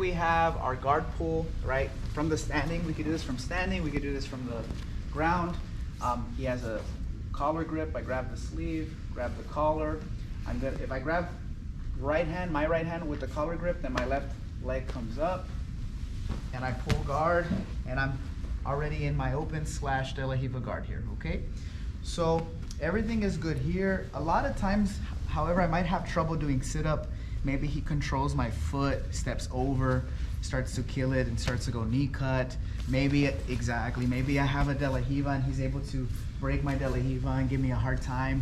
we have our guard pull, right? From the standing, we could do this from standing, we could do this from the ground. He has a collar grip. I grab the sleeve, grab the collar. If I grab my right hand with the collar grip, then my left leg comes up and I pull guard, and I'm already in my open / De La Riva guard here, okay? So everything is good here. A lot of times, however, I might have trouble doing sit-up. Maybe he controls my foot, steps over, starts to kill it and starts to go knee cut. Maybe I have a De La Riva and he's able to break my De La Riva and give me a hard time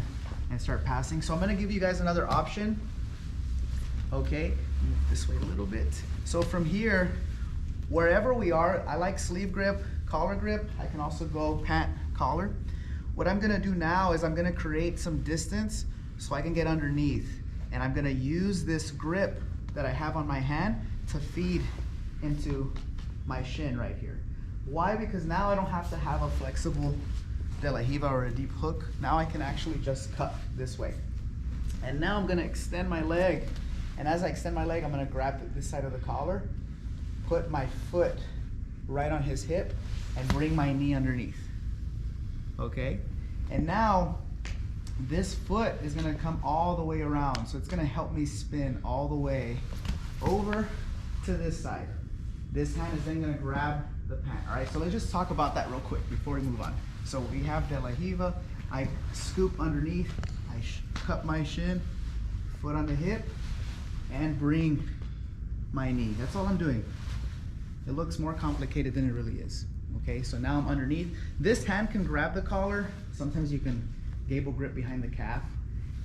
and start passing. So I'm gonna give you guys another option. Okay, move this way a little bit. So from here, wherever we are, I like sleeve grip, collar grip. I can also go pant, collar. What I'm gonna do now is I'm gonna create some distance so I can get underneath. And I'm gonna use this grip that I have on my hand to feed into my shin right here. Why? Because now I don't have to have a flexible De La Riva or a deep hook. Now I can actually just cut this way. And now I'm gonna extend my leg. And as I extend my leg, I'm gonna grab this side of the collar, put my foot right on his hip, and bring my knee underneath. Okay? And now, this foot is gonna come all the way around. So it's gonna help me spin all the way over to this side. This hand is then gonna grab the pant. All right, so let's just talk about that real quick before we move on. So we have De La Riva. I scoop underneath, I cut my shin, foot on the hip, and bring my knee. That's all I'm doing. It looks more complicated than it really is. Okay, so now I'm underneath. This hand can grab the collar. Sometimes you can gable grip behind the calf.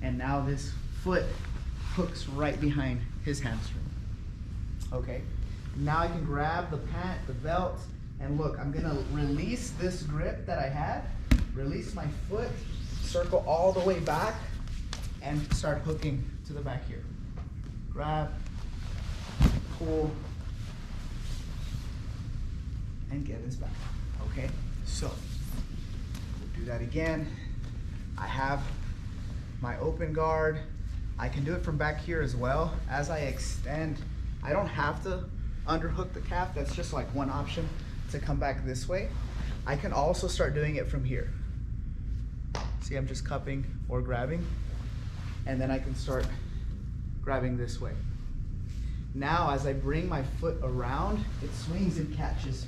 And now this foot hooks right behind his hamstring. Okay, now I can grab the pant, the belt, and look, I'm gonna release this grip that I had, release my foot, circle all the way back, and start hooking to the back here. Grab, pull, and get his back. Okay, so we'll do that again. I have my open guard. I can do it from back here as well. As I extend, I don't have to underhook the calf. That's just like one option to come back this way. I can also start doing it from here. See, I'm just cupping or grabbing, and then I can start grabbing this way. Now, as I bring my foot around, it swings and catches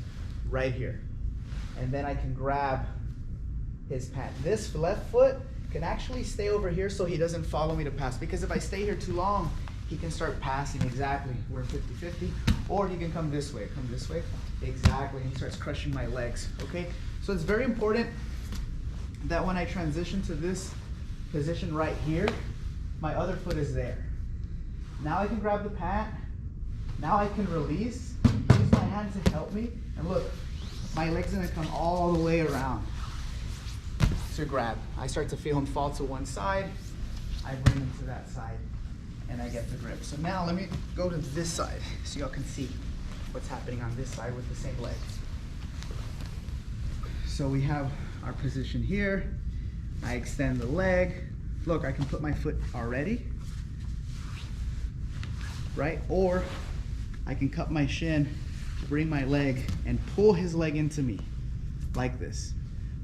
right here. And then I can grab his pant. This left foot can actually stay over here so he doesn't follow me to pass, because if I stay here too long, he can start passing. Exactly, we're 50-50, or he can come this way, exactly, and he starts crushing my legs. Okay, so it's very important that when I transition to this position right here, my other foot is there. Now I can grab the pant. Now I can release, use my hand to help me, and look, my leg's gonna come all the way around to grab. I start to feel him fall to one side, I bring him to that side, and I get the grip. So now let me go to this side so y'all can see what's happening on this side with the same leg. So we have our position here. I extend the leg. Look, I can put my foot already, right? Or I can cut my shin, bring my leg, and pull his leg into me, like this.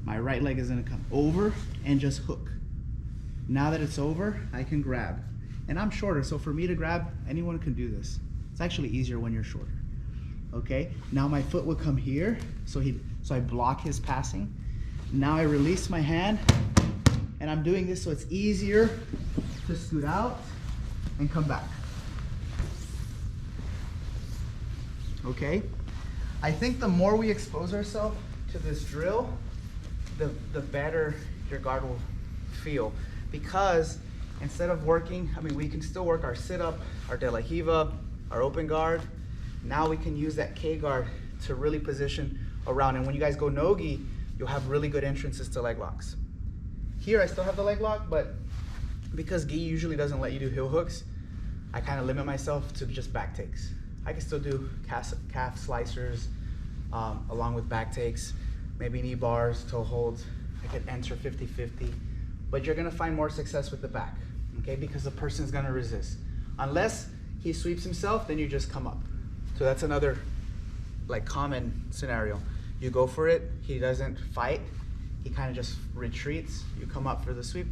My right leg is gonna come over and just hook. Now that it's over, I can grab. And I'm shorter, so for me to grab, anyone can do this. It's actually easier when you're shorter. Okay, now my foot will come here, so I block his passing. Now I release my hand, and I'm doing this so it's easier to scoot out and come back. Okay, I think the more we expose ourselves to this drill, the better your guard will feel. Because instead of working, I mean, we can still work our sit-up, our De La Riva, our open guard. Now we can use that K guard to really position around. And when you guys go no-gi, you'll have really good entrances to leg locks. Here I still have the leg lock, but because gi usually doesn't let you do heel hooks, I kind of limit myself to just back takes. I can still do calf slicers along with back takes, maybe knee bars, toe holds. I could enter 50-50, but you're gonna find more success with the back, okay? Because the person's gonna resist. Unless he sweeps himself, then you just come up. So that's another like common scenario. You go for it, he doesn't fight, he kind of just retreats, you come up for the sweep,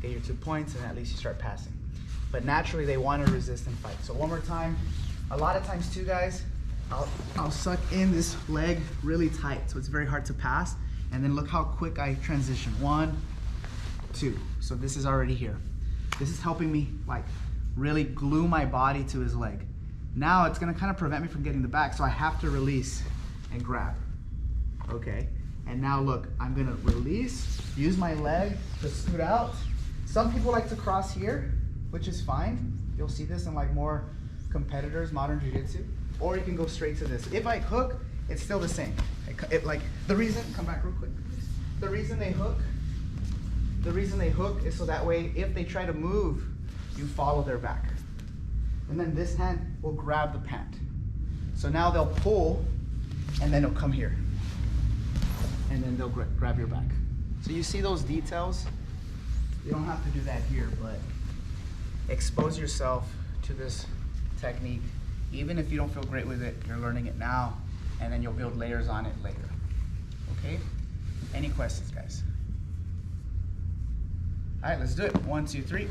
get your 2 points, and at least you start passing. But naturally they want to resist and fight. So one more time. A lot of times too, guys, I'll suck in this leg really tight, so it's very hard to pass. And then look how quick I transition. 1, 2. So this is already here. This is helping me like really glue my body to his leg. Now it's gonna kind of prevent me from getting the back, so I have to release and grab. Okay, and now look, I'm gonna release, use my leg to scoot out. Some people like to cross here, which is fine. You'll see this in like more competitors, modern jiu-jitsu. Or you can go straight to this. If I hook, it's still the same. Like the reason, come back real quick. The reason they hook is so that way if they try to move, you follow their back. And then this hand will grab the pant. So now they'll pull and then it'll come here. And then they'll grab your back. So you see those details? You don't have to do that here, but expose yourself to this technique. Even if you don't feel great with it, you're learning it now, and then you'll build layers on it later. Okay? Any questions, guys? All right, let's do it. 1, 2, 3.